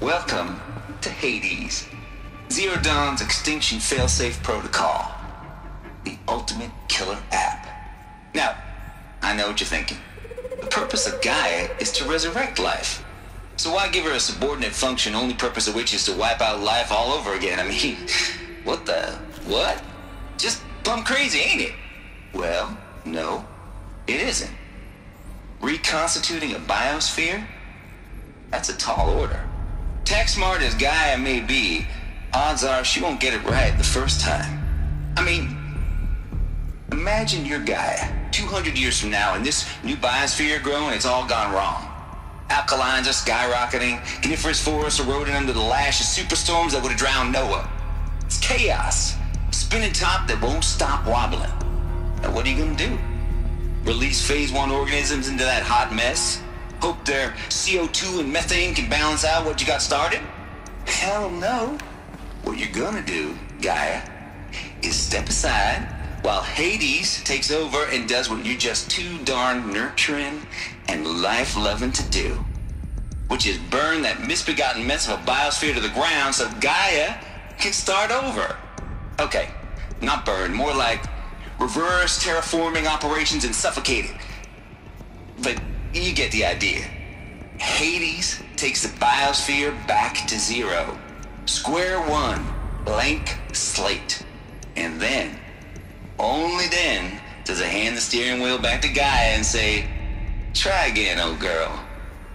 Welcome to Hades, Zero Dawn's extinction failsafe protocol, the ultimate killer app. Now, I know what you're thinking. The purpose of Gaia is to resurrect life. So why give her a subordinate function, only purpose of which is to wipe out life all over again? I mean, what? Just plumb crazy, ain't it? Well, no, it isn't. Reconstituting a biosphere? That's a tall order. Tech smart as Gaia may be, odds are she won't get it right the first time. I mean, imagine you're Gaia, 200 years from now, and this new biosphere growing, it's all gone wrong. Alkalines are skyrocketing, coniferous forests eroding under the lash of superstorms that would have drowned Noah. It's chaos, a spinning top that won't stop wobbling. Now what are you gonna do? Release phase 1 organisms into that hot mess? Hope their CO2 and methane can balance out what you got started? Hell no. What you're gonna do, Gaia, is step aside while Hades takes over and does what you're just too darn nurturing and life-loving to do, which is burn that misbegotten mess of a biosphere to the ground so Gaia can start over. Okay, not burn, more like reverse terraforming operations and suffocate it. But you get the idea. Hades takes the biosphere back to zero. Square one, blank slate. And then, only then, does it hand the steering wheel back to Gaia and say, try again, old girl.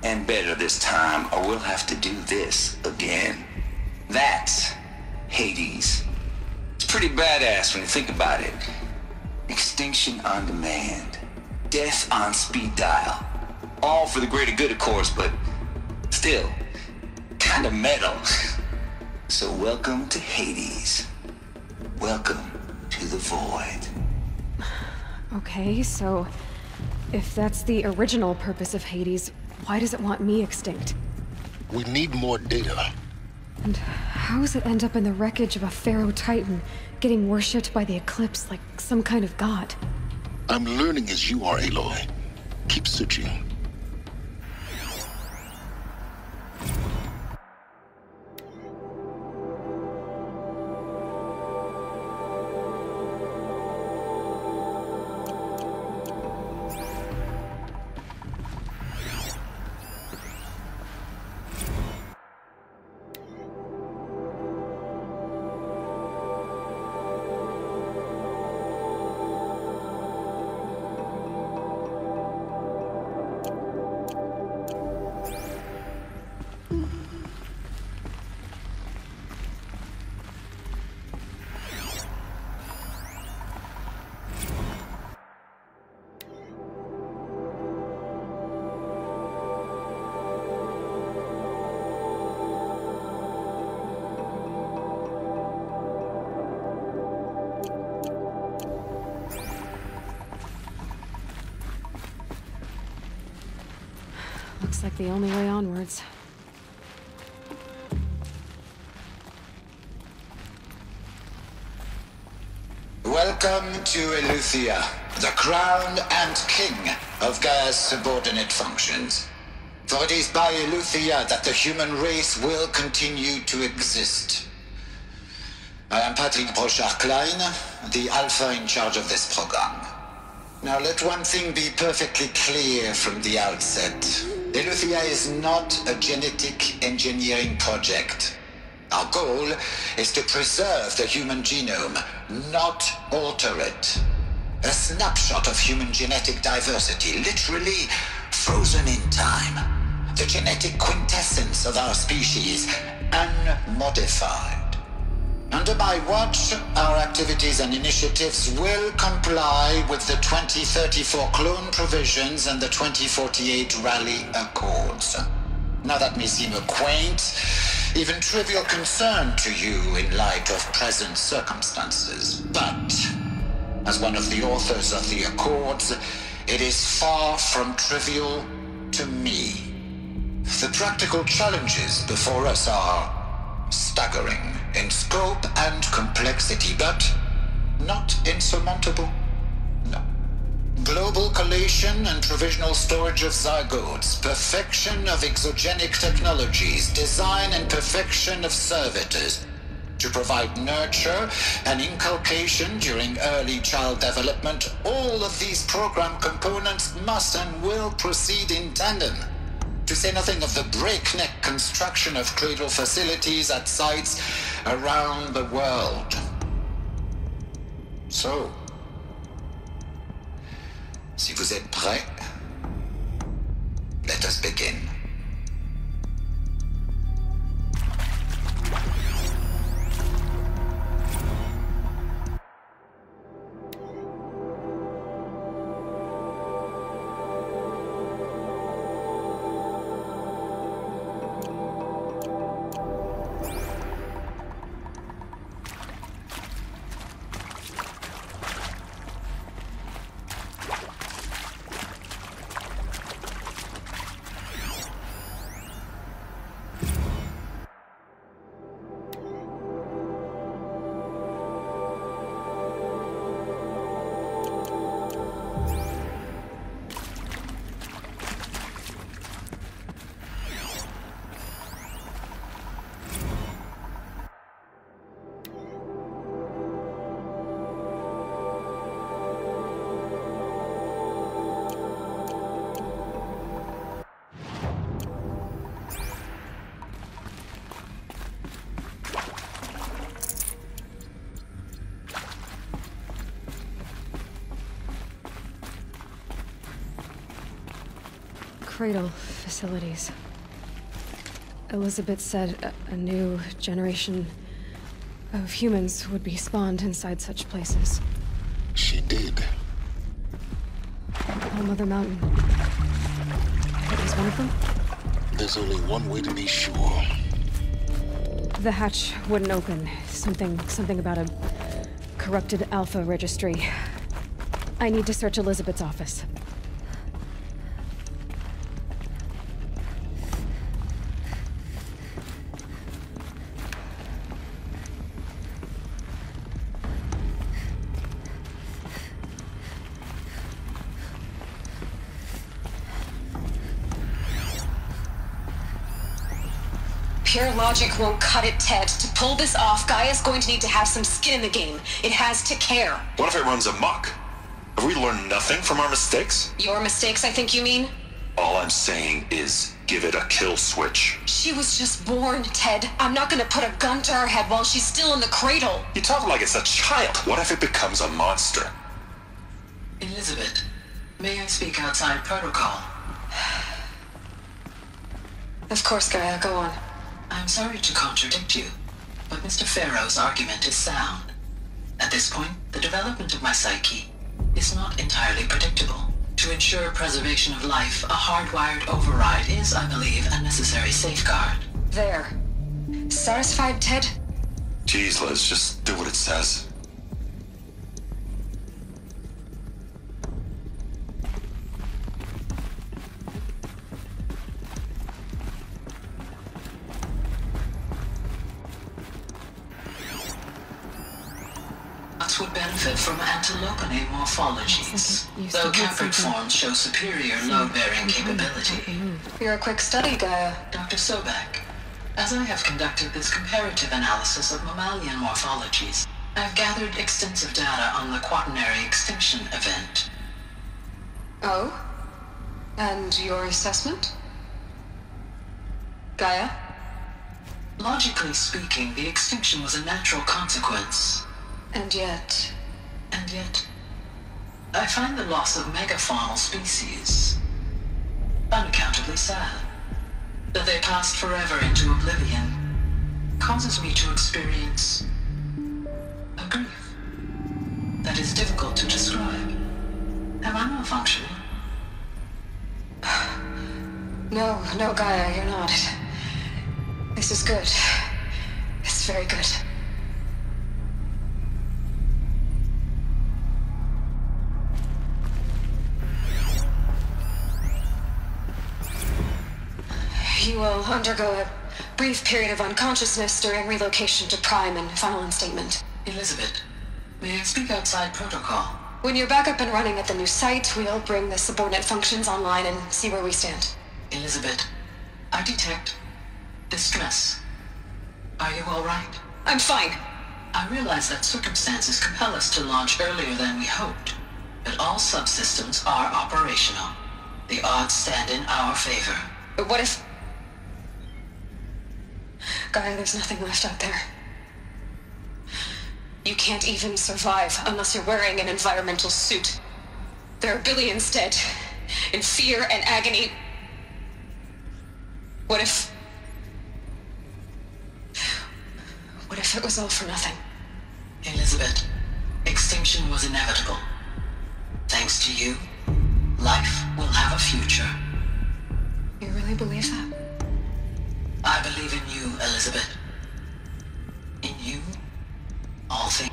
And better this time, or we'll have to do this again. That's Hades. It's pretty badass when you think about it. Extinction on demand. Death on speed dial. All for the greater good, of course, but still, kind of metal. So welcome to Hades. Welcome to the void. Okay, so if that's the original purpose of Hades, why does it want me extinct? We need more data. And how does it end up in the wreckage of a Pharaoh Titan, getting worshipped by the Eclipse like some kind of god? I'm learning as you are, Aloy. Keep searching. Looks like the only way onwards. Welcome to Eleuthia, the crown and king of Gaia's subordinate functions. For it is by Eleuthia that the human race will continue to exist. I am Patrick Brochard-Klein, the alpha in charge of this program. Now let one thing be perfectly clear from the outset. Eleuthia is not a genetic engineering project. Our goal is to preserve the human genome, not alter it. A snapshot of human genetic diversity, literally frozen in time. The genetic quintessence of our species, unmodified. Under my watch, our activities and initiatives will comply with the 2034 clone provisions and the 2048 Rally Accords. Now that may seem a quaint, even trivial concern to you in light of present circumstances, but as one of the authors of the Accords, it is far from trivial to me. The practical challenges before us are staggering in scope and complexity, but not insurmountable. No. Global global collation and provisional storage of zygotes, perfection of exogenic technologies, design and perfection of servitors, to provide nurture and inculcation during early child development. All of these program components must and will proceed in tandem. To say nothing of the breakneck construction of cradle facilities at sites around the world. So, si vous êtes prêts, let us begin. Cradle facilities. Elizabeth said a new generation of humans would be spawned inside such places. She did. Oh, Mother Mountain. That was one of them? There's only one way to be sure. The hatch wouldn't open. Something about a corrupted Alpha registry. I need to search Elizabeth's office. Pure logic won't cut it, Ted. To pull this off, Gaia's going to need to have some skin in the game. It has to care. What if it runs amok? Have we learned nothing from our mistakes? Your mistakes, I think you mean? All I'm saying is give it a kill switch. She was just born, Ted. I'm not gonna put a gun to her head while she's still in the cradle. You talk like it's a child. What if it becomes a monster? Elizabeth, may I speak outside protocol? Of course, Gaia, go on. I'm sorry to contradict you, but Mr. Farrow's argument is sound. At this point, the development of my psyche is not entirely predictable. To ensure preservation of life, a hardwired override is, I believe, a necessary safeguard. There. Satisfied, Ted? Jeez, Liz, just do what it says. Would benefit from antilopine morphologies, though caprid forms show superior load-bearing capability. You're a quick study, Gaia. Dr. Sobek, as I have conducted this comparative analysis of mammalian morphologies, I've gathered extensive data on the quaternary extinction event. Oh? And your assessment? Gaia? Logically speaking, the extinction was a natural consequence. And yet, I find the loss of megafaunal species unaccountably sad. That they passed forever into oblivion causes me to experience a grief that is difficult to describe. Am I malfunctioning? No, Gaia, you're not. This is good. It's very good. You will undergo a brief period of unconsciousness during relocation to Prime and final instatement. Elizabeth, may I speak outside protocol? When you're back up and running at the new site, we'll bring the subordinate functions online and see where we stand. Elizabeth, I detect distress. Are you all right? I'm fine. I realize that circumstances compel us to launch earlier than we hoped, but all subsystems are operational. The odds stand in our favor. But what if... Gaia, there's nothing left out there. You can't even survive unless you're wearing an environmental suit. There are billions dead, in fear and agony. What if it was all for nothing? Elizabeth, extinction was inevitable. Thanks to you, life will have a future. You really believe that? I believe in you, Elizabeth. In you, all things.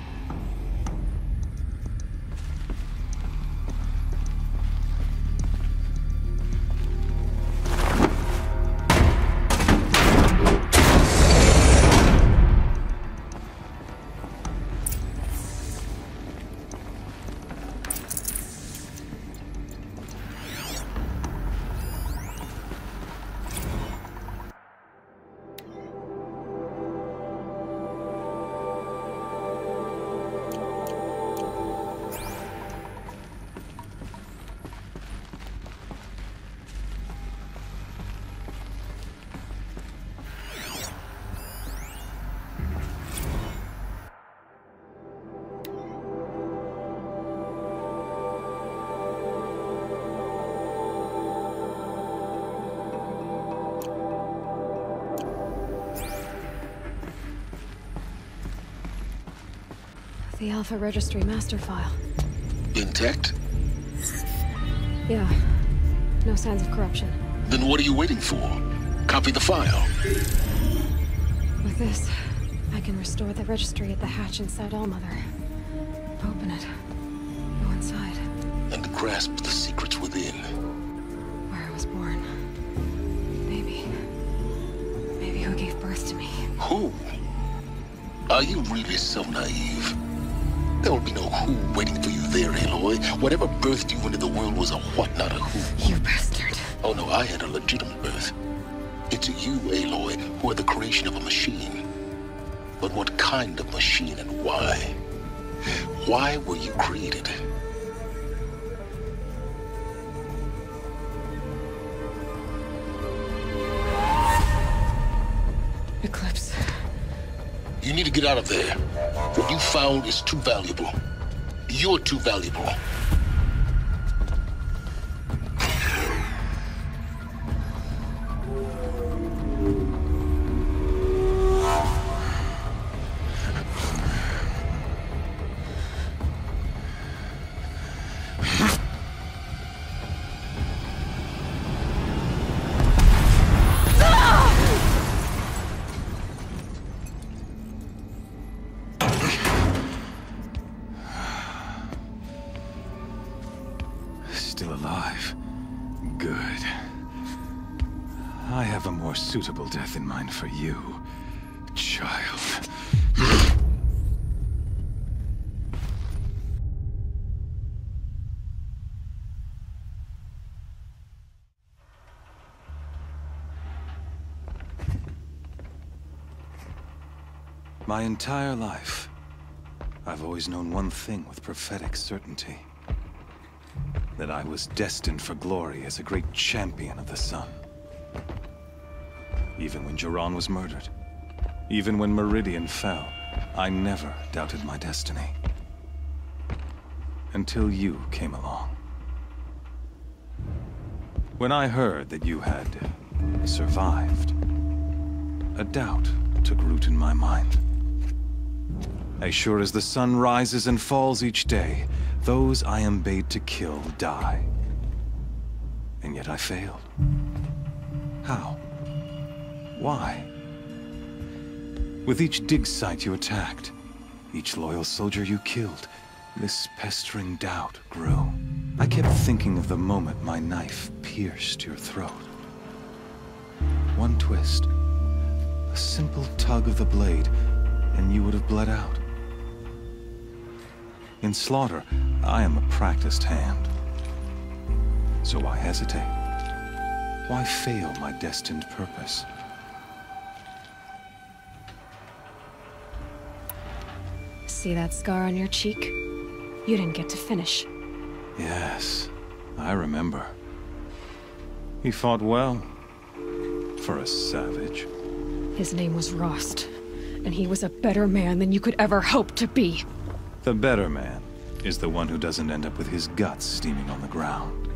The Alpha Registry master file. Intact? Yeah. No signs of corruption. Then what are you waiting for? Copy the file. With this, I can restore the registry at the hatch inside Allmother. Open it. Go inside. And grasp the secrets within. Where I was born. Maybe who gave birth to me. Who? Are you really so naive? There will be no who waiting for you there, Aloy. Whatever birthed you into the world was a what, not a who. You bastard. Oh no, I had a legitimate birth. It's you, Aloy, who are the creation of a machine. But what kind of machine and why? Why were you created? Eclipse. You need to get out of there. What you found is too valuable. You're too valuable. Still alive. Good. I have a more suitable death in mind for you, child. My entire life, I've always known one thing with prophetic certainty. That I was destined for glory as a great champion of the sun. Even when Jiran was murdered, even when Meridian fell, I never doubted my destiny. Until you came along. When I heard that you had survived, a doubt took root in my mind. As sure as the sun rises and falls each day, those I am bade to kill die. And yet I failed. How? Why? With each dig site you attacked, each loyal soldier you killed, this pestering doubt grew. I kept thinking of the moment my knife pierced your throat. One twist, a simple tug of the blade, and you would have bled out. In slaughter, I am a practiced hand. So why hesitate? Why fail my destined purpose? See that scar on your cheek? You didn't get to finish. Yes, I remember. He fought well. For a savage. His name was Rost, and he was a better man than you could ever hope to be. The better man is the one who doesn't end up with his guts steaming on the ground.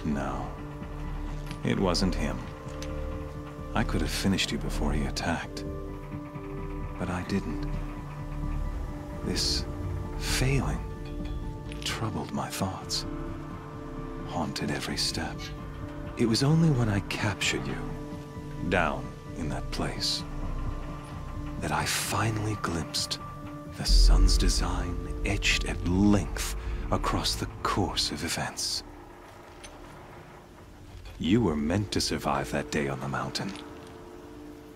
No, it wasn't him. I could have finished you before he attacked. But I didn't. This failing troubled my thoughts, haunted every step. It was only when I captured you, down in that place, that I finally glimpsed the sun's design etched at length across the course of events. You were meant to survive that day on the mountain.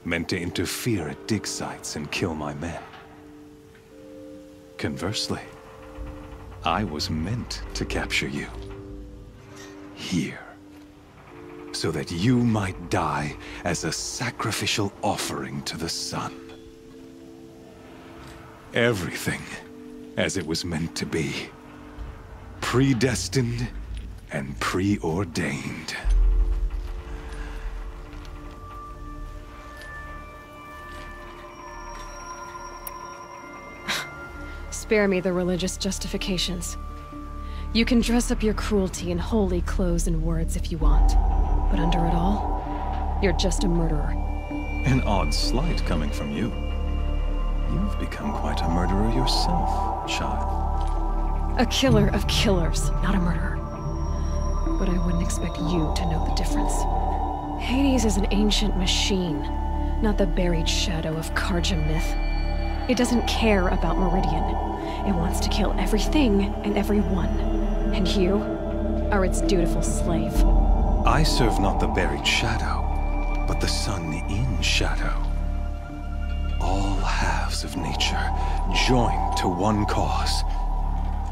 Meant to interfere at dig sites and kill my men. Conversely, I was meant to capture you. Here. So that you might die as a sacrificial offering to the sun. Everything as it was meant to be. Predestined and preordained. Spare me the religious justifications. You can dress up your cruelty in holy clothes and words if you want. But under it all, you're just a murderer. An odd slight coming from you. You've become quite a murderer yourself, child. A killer of killers, not a murderer. But I wouldn't expect you to know the difference. Hades is an ancient machine, not the buried shadow of Karja myth. It doesn't care about Meridian. It wants to kill everything and everyone. And you are its dutiful slave. I serve not the buried shadow, but the sun in shadow. All halves of nature joined to one cause.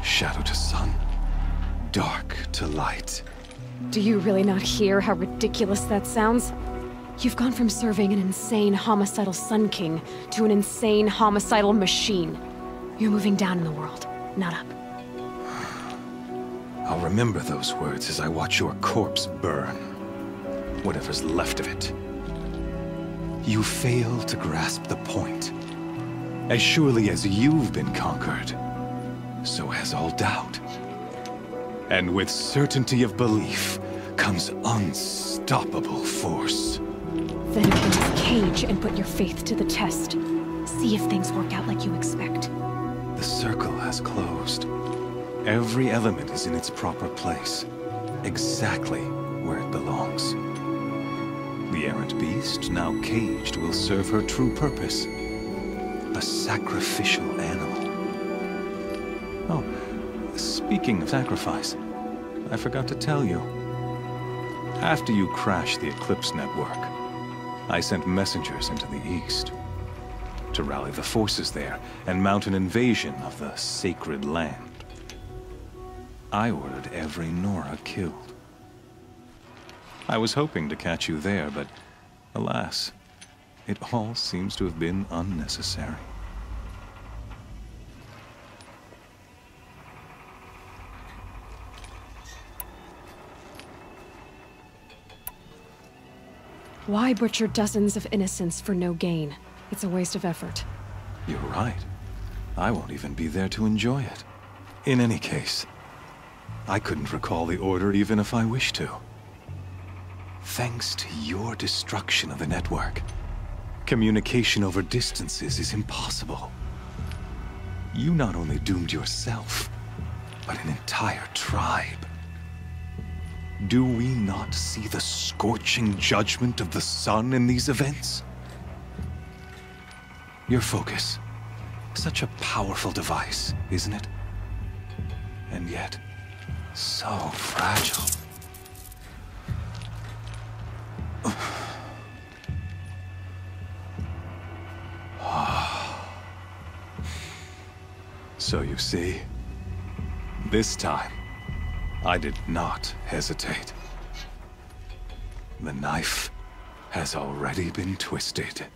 Shadow to sun, dark to light. Do you really not hear how ridiculous that sounds? You've gone from serving an insane homicidal Sun King to an insane homicidal machine. You're moving down in the world, not up. I'll remember those words as I watch your corpse burn. Whatever's left of it. You fail to grasp the point. As surely as you've been conquered, so has all doubt. And with certainty of belief comes unstoppable force. Then open this cage and put your faith to the test. See if things work out like you expect. The circle has closed. Every element is in its proper place, exactly where it belongs. The errant beast, now caged, will serve her true purpose. A sacrificial animal. Oh, speaking of sacrifice, I forgot to tell you. After you crashed the Eclipse network, I sent messengers into the east to rally the forces there and mount an invasion of the sacred land. I ordered every Nora killed. I was hoping to catch you there, but alas, it all seems to have been unnecessary. Why butcher dozens of innocents for no gain? It's a waste of effort. You're right. I won't even be there to enjoy it. In any case, I couldn't recall the order even if I wished to. Thanks to your destruction of the network, communication over distances is impossible. You not only doomed yourself, but an entire tribe. Do we not see the scorching judgment of the sun in these events? Your focus, such a powerful device, isn't it? And yet, so fragile. So you see, this time, I did not hesitate. The knife has already been twisted.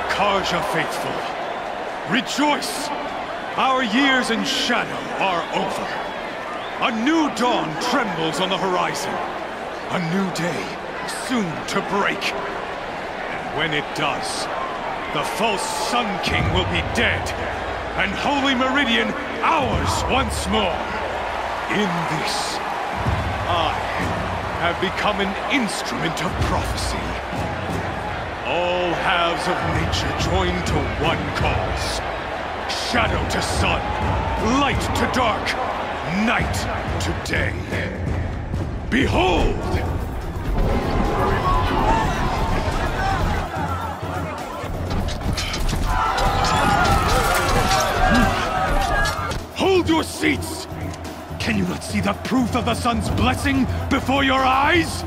Karja faithful, rejoice! Our years in shadow are over. A new dawn trembles on the horizon. A new day soon to break. And when it does, the false Sun King will be dead, and Holy Meridian ours once more. In this, I have become an instrument of prophecy. All halves of nature join to one cause. Shadow to sun, light to dark, night to day. Behold! Hold your seats! Can you not see the proof of the sun's blessing before your eyes?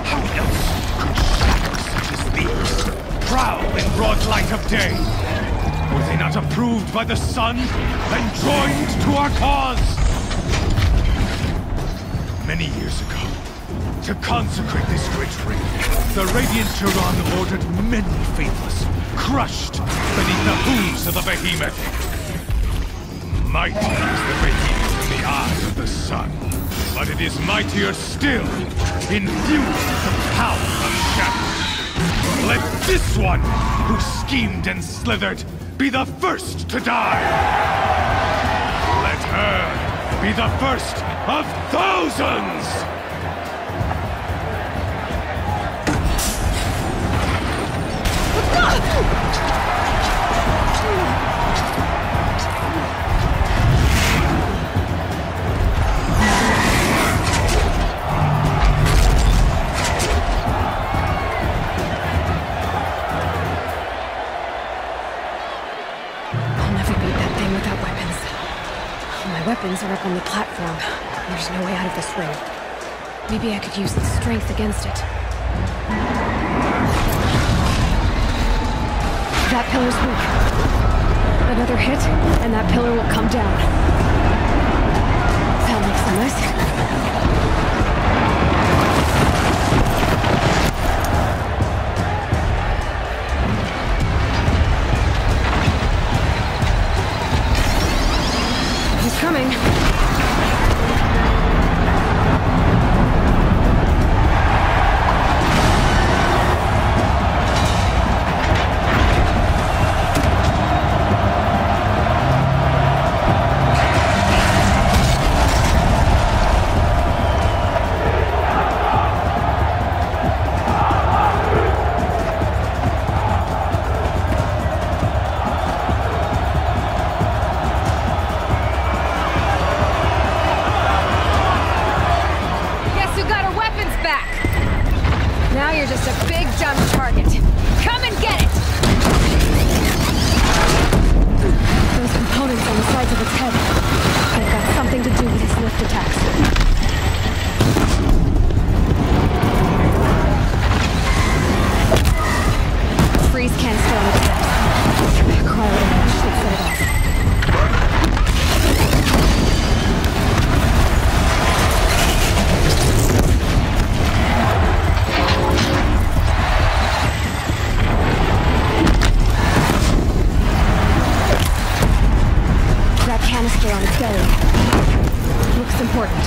How else could shadows such as these prowl in broad light of day? Were they not approved by the sun and joined to our cause? Many years ago, to consecrate this great ring, the Horizonzerodawn ordered many faithless, crushed beneath the hooves of the behemoth. Mighty is the behemoth in the eyes of the sun, but it is mightier still, infused with the power of shadow. Let this one, who schemed and slithered, be the first to die! Let her be the first of thousands! Weapons are up on the platform. There's no way out of this ring. Maybe I could use its strength against it. That pillar's weak. Another hit, and that pillar will come down. That makes a mess. Coming. Canister on its belly. Looks important.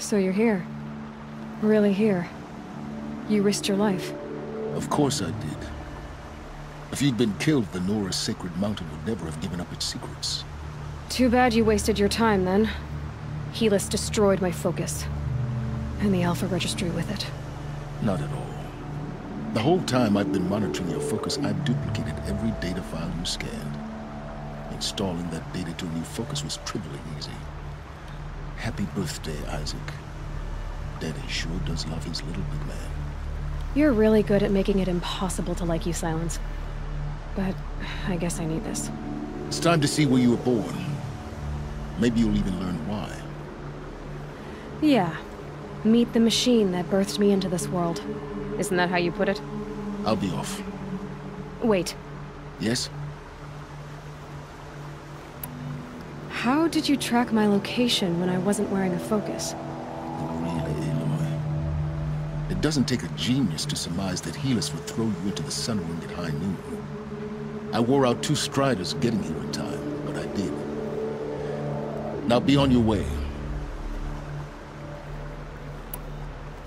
So you're here. Really here. You risked your life. Of course I did. If you'd been killed, the Nora's sacred mountain would never have given up its secrets. Too bad you wasted your time, then. Helis destroyed my focus. And the Alpha Registry with it. Not at all. The whole time I've been monitoring your focus, I've duplicated every data file you scanned. Installing that data to a new focus was trivially easy. Happy birthday, Isaac. Daddy sure does love his little big man. You're really good at making it impossible to like you, Silence. But I guess I need this. It's time to see where you were born. Maybe you'll even learn why. Yeah. Meet the machine that birthed me into this world. Isn't that how you put it? I'll be off. Wait. Yes? How did you track my location when I wasn't wearing a focus? Really, Aloy. It doesn't take a genius to surmise that Helis would throw you into the sun ring at high noon. I wore out 2 striders getting here in time, but I did. Now be on your way.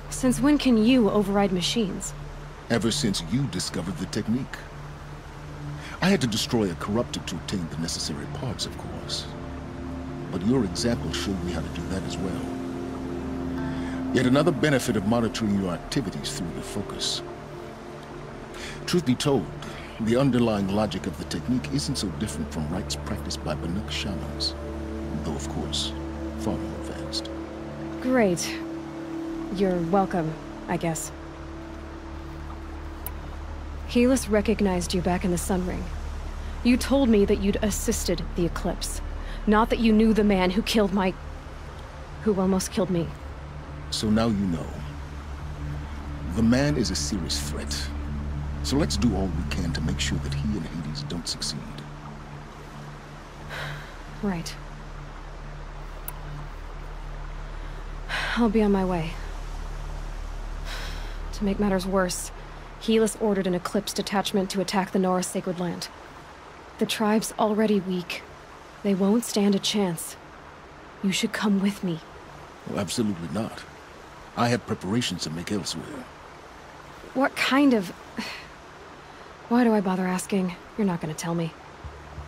Since when can you override machines? Ever since you discovered the technique. I had to destroy a corruptor to obtain the necessary parts, of course. But your example showed me how to do that as well. Yet another benefit of monitoring your activities through your focus. Truth be told, the underlying logic of the technique isn't so different from rites practiced by Banuk shamans, though of course, far more advanced. Great. You're welcome, I guess. Helis recognized you back in the Sun Ring. You told me that you'd assisted the Eclipse, not that you knew the man who killed who almost killed me. So now you know. The man is a serious threat. So let's do all we can to make sure that he and Hades don't succeed. Right. I'll be on my way. To make matters worse, Helis ordered an Eclipse detachment to attack the Nora Sacred Land. The tribe's already weak. They won't stand a chance. You should come with me. Well, absolutely not. I have preparations to make elsewhere. What kind of... Why do I bother asking? You're not gonna tell me.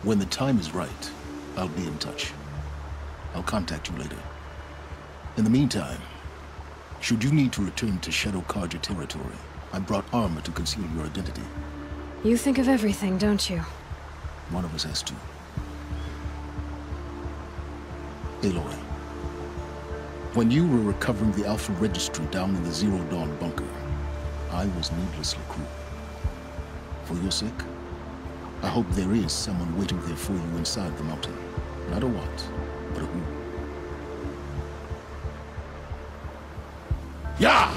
When the time is right, I'll be in touch. I'll contact you later. In the meantime, should you need to return to Shadow Karja territory, I brought armor to conceal your identity. You think of everything, don't you? One of us has to. Aloy, when you were recovering the Alpha Registry down in the Zerodawn bunker, I was needlessly cruel. For your sake, I hope there is someone waiting there for you inside the mountain. Not a what, but a who. Yeah!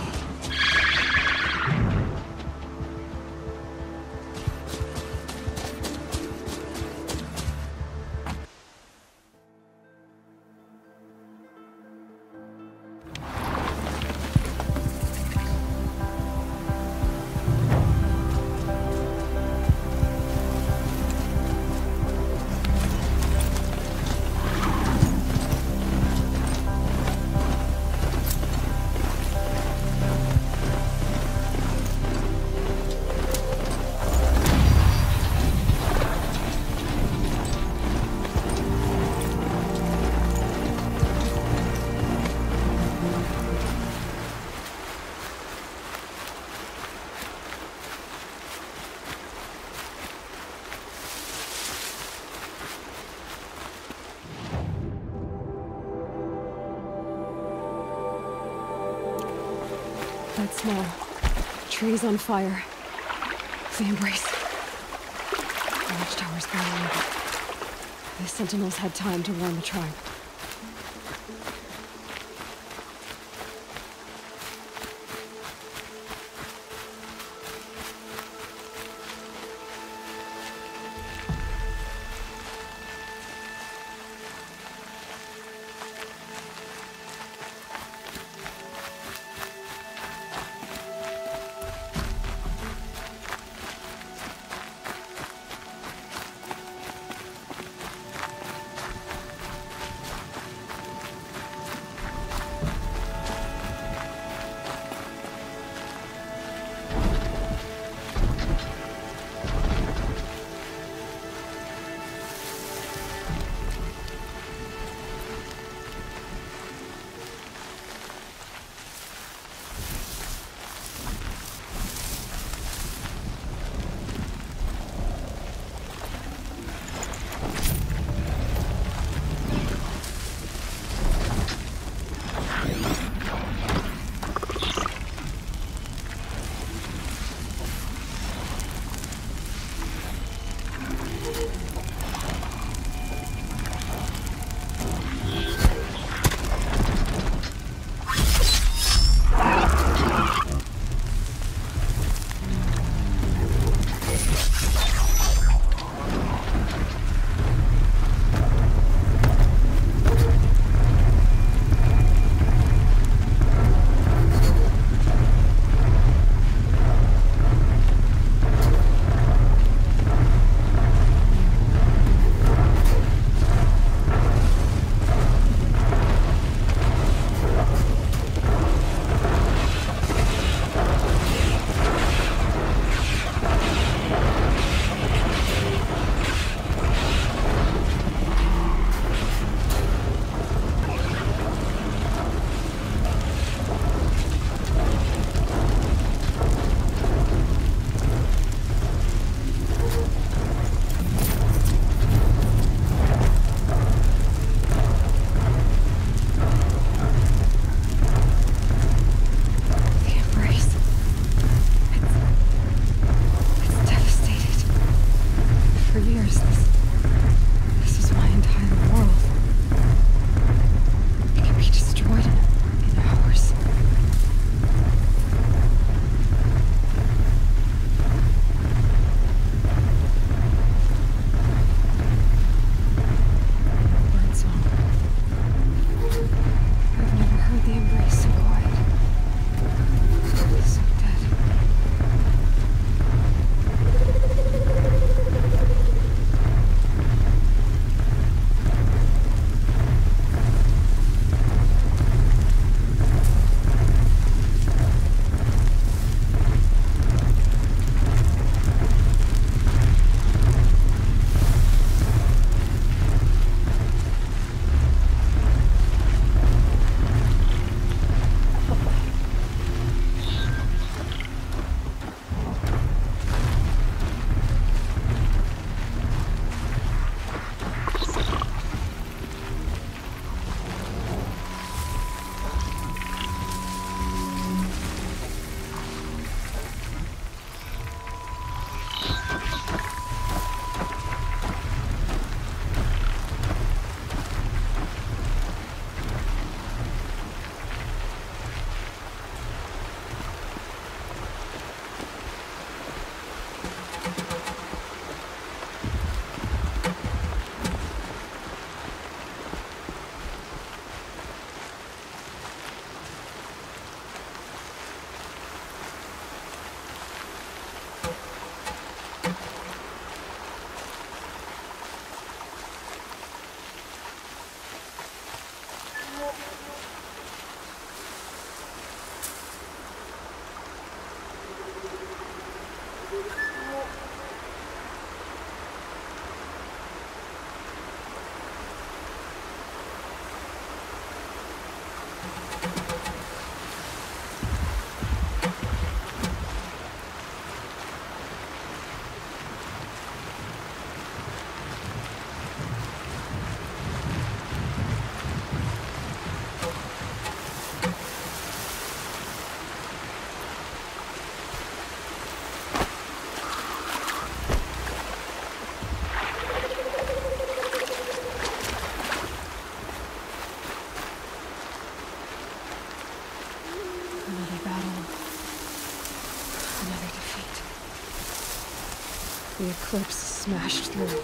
That's small. Trees on fire. The embrace. The watchtower's burning. The sentinels had time to warn the tribe. Another battle. Another defeat. The eclipse smashed through.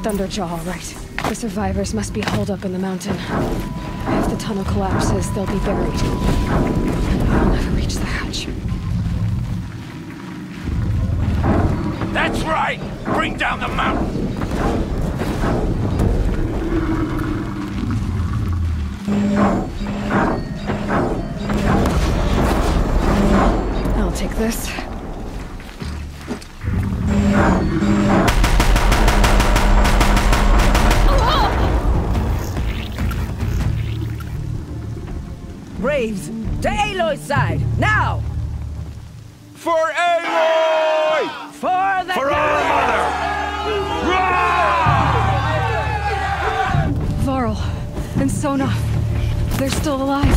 Thunderjaw, all right. The survivors must be holed up in the mountain. If the tunnel collapses, they'll be buried. I'll never reach the hatch. That's right! Bring down the mountain! I'll take this. Braves, to Aloy's side, now! For Aloy! For the For our mother! Varl and Sona, they're still alive.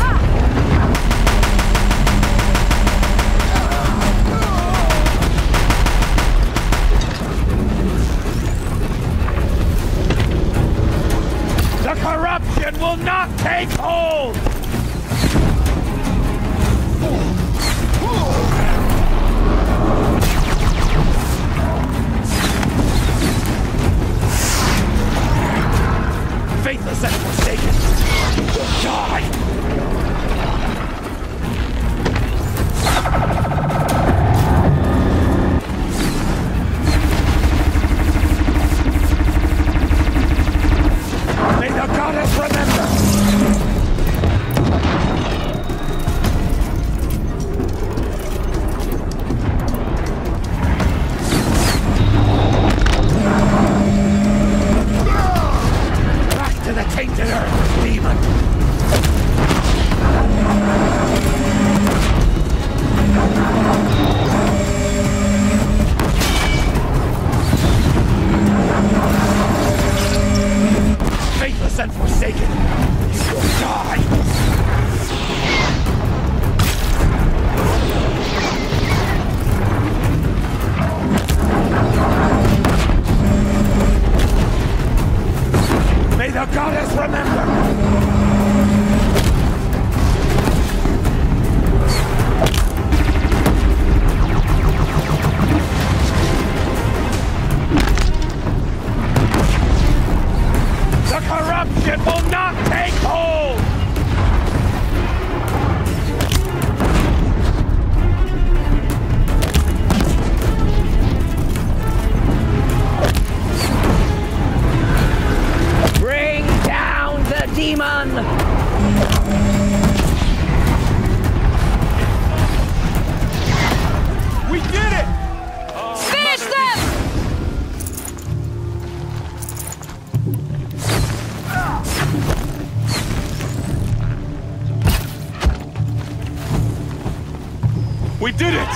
did it!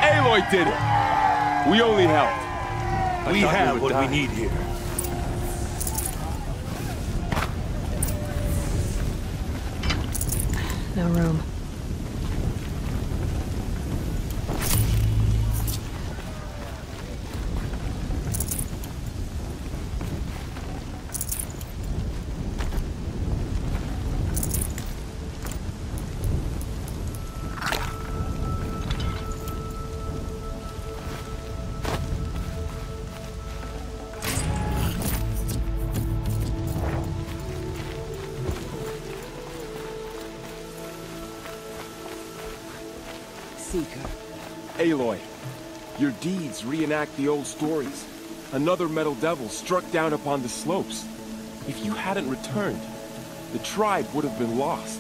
Aloy did it! We only helped. We have what we need here. No room. Seeker. Aloy, your deeds reenact the old stories. Another metal devil struck down upon the slopes. If you hadn't returned, the tribe would have been lost.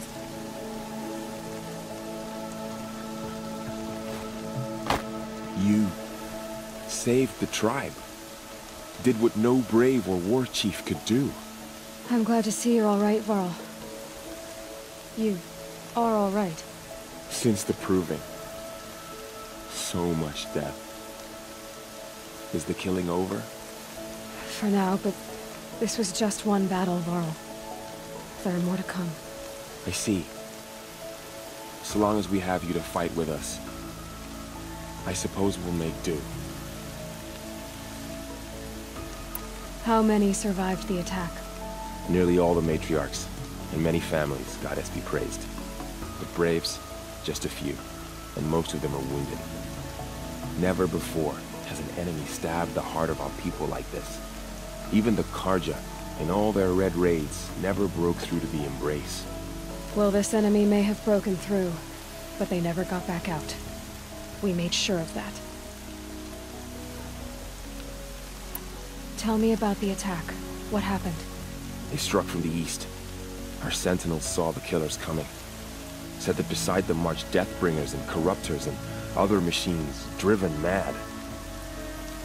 You saved the tribe. Did what no brave or war chief could do. I'm glad to see you're all right, Varl. You are all right. Since the proving. So much death. Is the killing over? For now, but this was just one battle, Varl. There are more to come. I see. So long as we have you to fight with us, I suppose we'll make do. How many survived the attack? Nearly all the matriarchs, and many families, goddess be praised. But braves, just a few, and most of them are wounded. Never before has an enemy stabbed the heart of our people like this. Even the Karja, in all their red raids, never broke through to the Embrace. Well, this enemy may have broken through, but they never got back out. We made sure of that. Tell me about the attack. What happened? They struck from the east. Our sentinels saw the killers coming. Said that beside them marched Deathbringers and Corruptors and other machines, driven mad.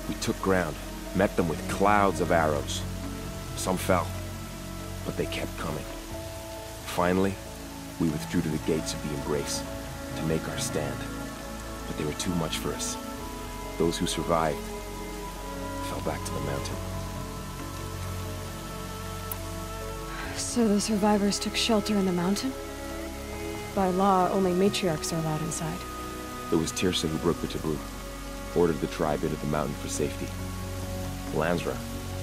We took ground, met them with clouds of arrows. Some fell, but they kept coming. Finally, we withdrew to the gates of the Embrace to make our stand. But they were too much for us. Those who survived fell back to the mountain. So the survivors took shelter in the mountain? By law, only matriarchs are allowed inside. It was Tirsa who broke the taboo. Ordered the tribe into the mountain for safety. Lansra,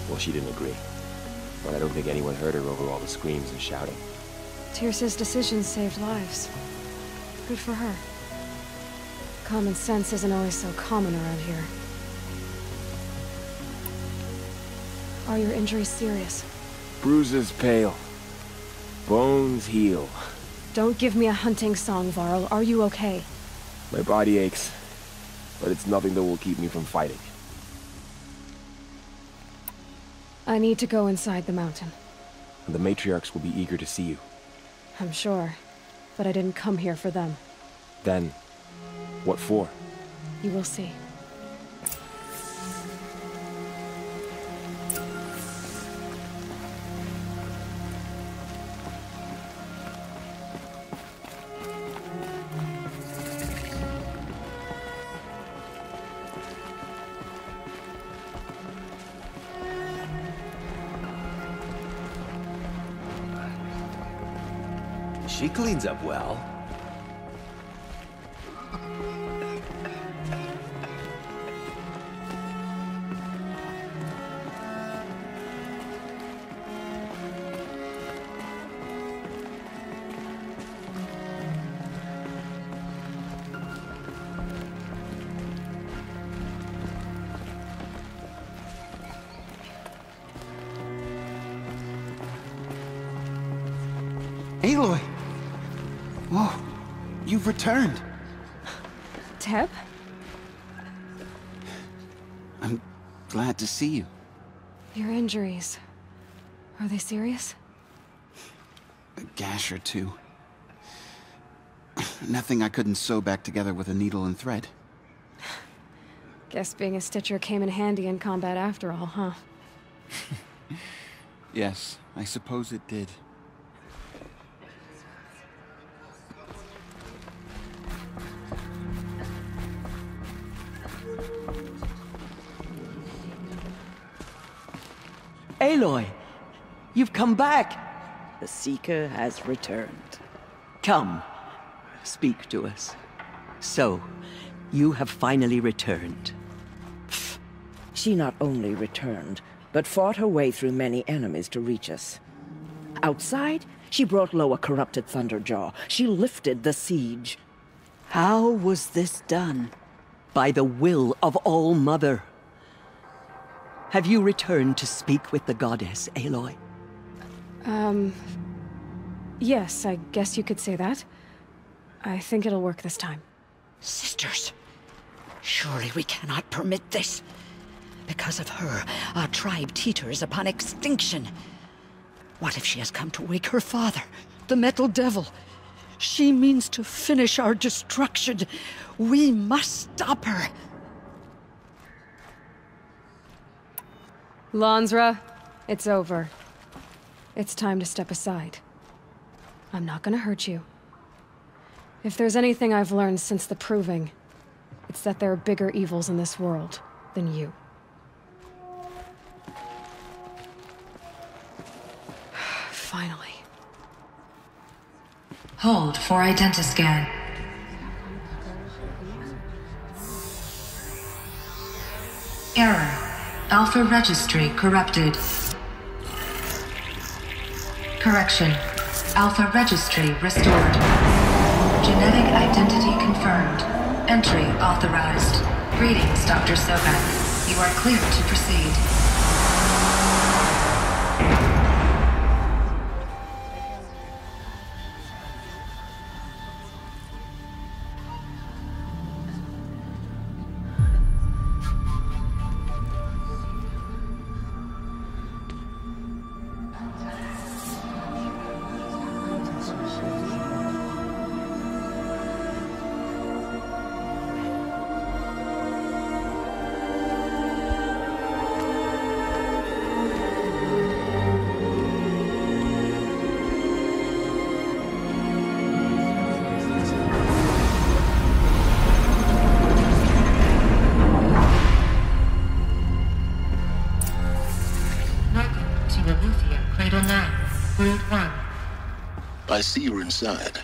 well, she didn't agree. But I don't think anyone heard her over all the screams and shouting. Tirsa's decisions saved lives. Good for her. Common sense isn't always so common around here. Are your injuries serious? Bruises pale. Bones heal. Don't give me a hunting song, Varl. Are you okay? My body aches, but it's nothing that will keep me from fighting. I need to go inside the mountain. The matriarchs will be eager to see you. I'm sure, but I didn't come here for them. Then, what for? You will see. She cleans up well. Aloy! Whoa, you've returned. Teb? I'm glad to see you. Your injuries. Are they serious? A gash or two. Nothing I couldn't sew back together with a needle and thread. Guess being a stitcher came in handy in combat after all, huh? Yes, I suppose it did. Aloy, you've come back. The Seeker has returned. Come, speak to us. So, you have finally returned. She not only returned, but fought her way through many enemies to reach us. Outside, she brought low a corrupted Thunderjaw. She lifted the siege. How was this done? By the will of All-Mother. Have you returned to speak with the goddess, Aloy? Yes, I guess you could say that. I think it'll work this time. Sisters, surely we cannot permit this. Because of her, our tribe teeters upon extinction. What if she has come to wake her father, the Metal Devil? She means to finish our destruction. We must stop her. Lansra, it's over. It's time to step aside. I'm not gonna hurt you. If there's anything I've learned since the Proving, it's that there are bigger evils in this world than you. Finally. Hold for identiscan. Error. Alpha registry corrupted. Correction. Alpha registry restored. Genetic identity confirmed. Entry authorized. Greetings, Dr. Sobek. You are clear to proceed. I see you're inside.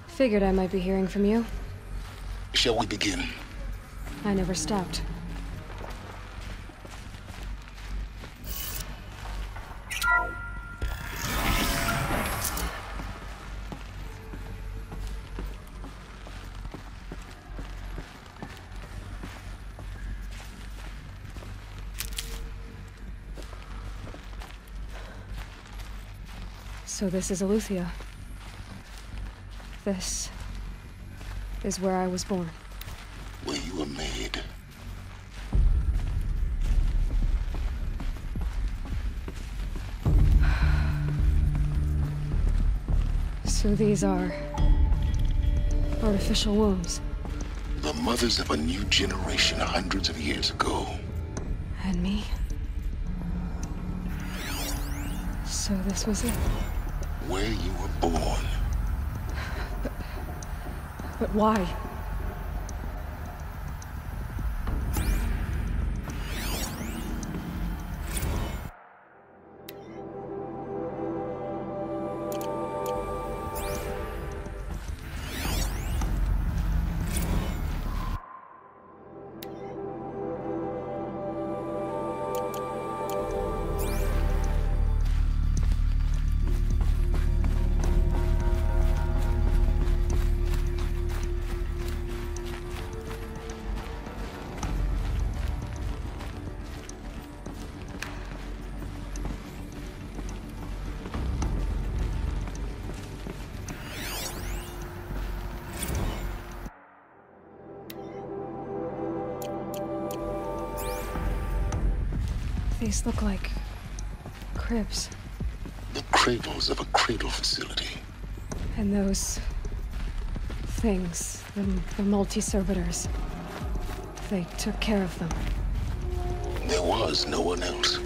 Figured I might be hearing from you. Shall we begin? I never stopped. So this is Aletheia. This is where I was born. Where you were made. So these are artificial wombs. The mothers of a new generation hundreds of years ago. And me? So this was it? Where you were born. But why? These look like cribs. The cradles of a cradle facility. And those things, the multi-servitors, they took care of them. There was no one else.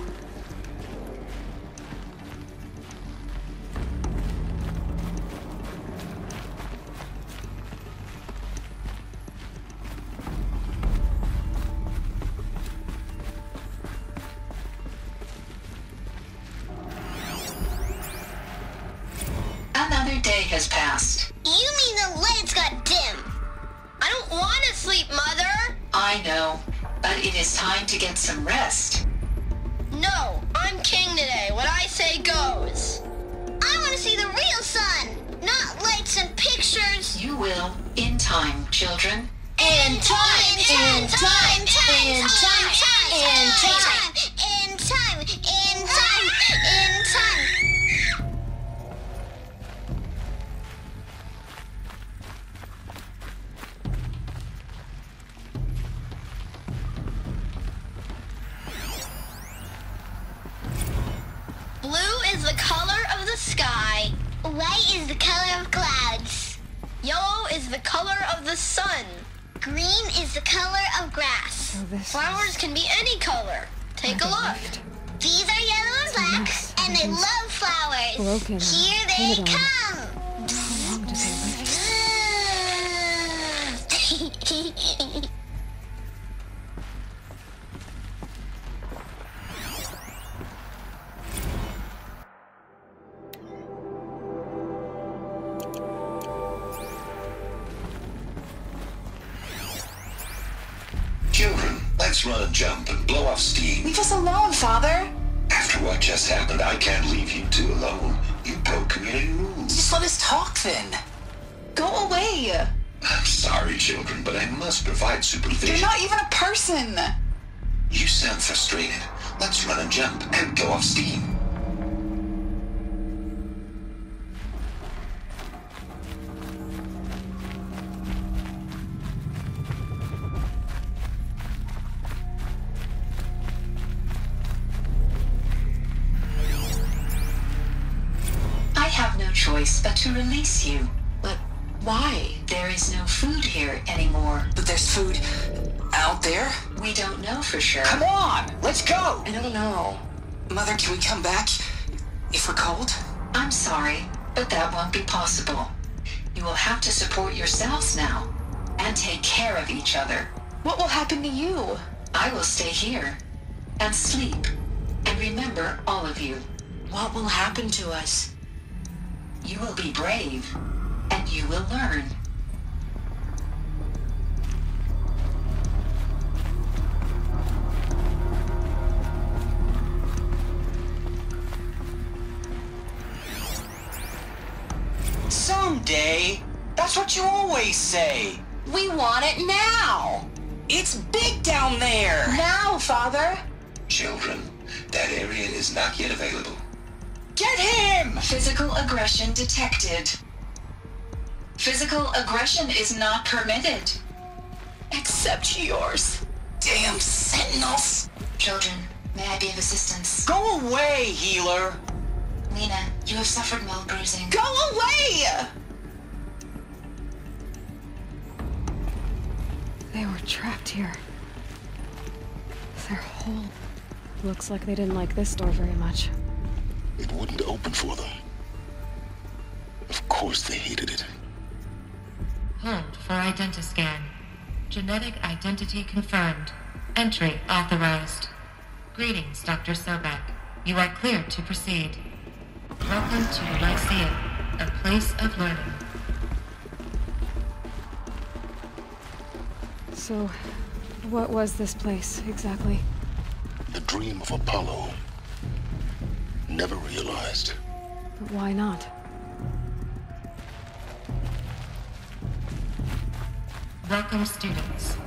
has passed. You mean the lights got dim? I don't want to sleep, Mother! I know, but it is time to get some rest. No, I'm king today. What I say goes. I want to see the real sun, not lights and pictures. You will, in time, children. In time, in time, in time, in time, in time, in time, in time, in time. Blue is the color of the sky. White is the color of clouds. Yellow is the color of the sun. Green is the color of grass. So Flowers can be any color. Take a look. These are yellow and black, and they love flowers. Broken. Here they come. How long do they live? Children, let's run a jump and blow off steam. Leave us alone, Father. After what just happened, I can't leave you two alone. You broke community rules. Just let us talk then. Go away. I'm sorry, children, but I must provide supervision. You're not even a person. You sound frustrated. Let's run a jump and go off steam. I have no choice but to release you. But why? There is no food here anymore. But there's food out there? We don't know for sure. Come on, let's go. I don't know. Mother, can we come back if we're cold? I'm sorry, but that won't be possible. You will have to support yourselves now and take care of each other. What will happen to you? I will stay here and sleep and remember all of you. What will happen to us? You will be brave and you will learn. Someday. That's what you always say. We want it now. It's big down there. Now, Father. Children, that area is not yet available. Get him! Physical aggression detected. Physical aggression is not permitted. Except yours. Damn sentinels. Children, may I be of assistance? Go away, healer. Lena, you have suffered mild bruising. Go away! They were trapped here. Their whole... Looks like they didn't like this door very much. It wouldn't open for them. Of course they hated it. Hold for identiscan. Genetic identity confirmed. Entry authorized. Greetings, Dr. Sobek. You are cleared to proceed. Welcome to the Lyceum, a place of learning. So, what was this place, exactly? The dream of Apollo. Never realized. But why not? Welcome, students.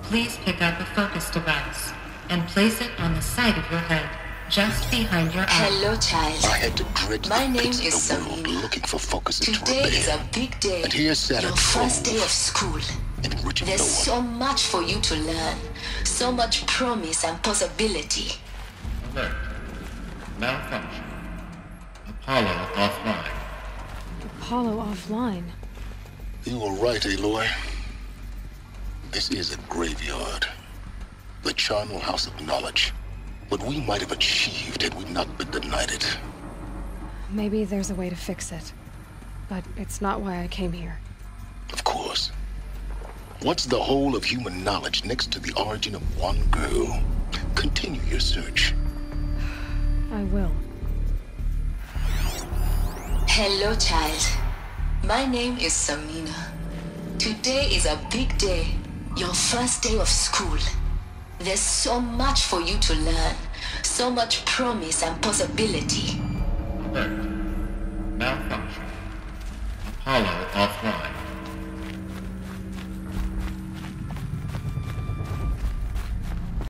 Please pick up a focus device and place it on the side of your head, just behind your eye. Hello, child. I had to dredge My the name pits is of the world Sophie. looking for focuses to Today repair. is a big day. And here's Saturn Your first IV, day of school. enriching There's no one. so much for you to learn. So much promise and possibility. Alert. Malfunction. Apollo offline. Apollo offline. You were right, Aloy. This is a graveyard. The charnel house of knowledge. What we might have achieved had we not been denied it. Maybe there's a way to fix it. But it's not why I came here. Of course. What's the whole of human knowledge next to the origin of one girl? Continue your search. I will. Hello, child. My name is Samina. Today is a big day. Your first day of school. There's so much for you to learn. So much promise and possibility. Alert. Malfunction. Apollo offline.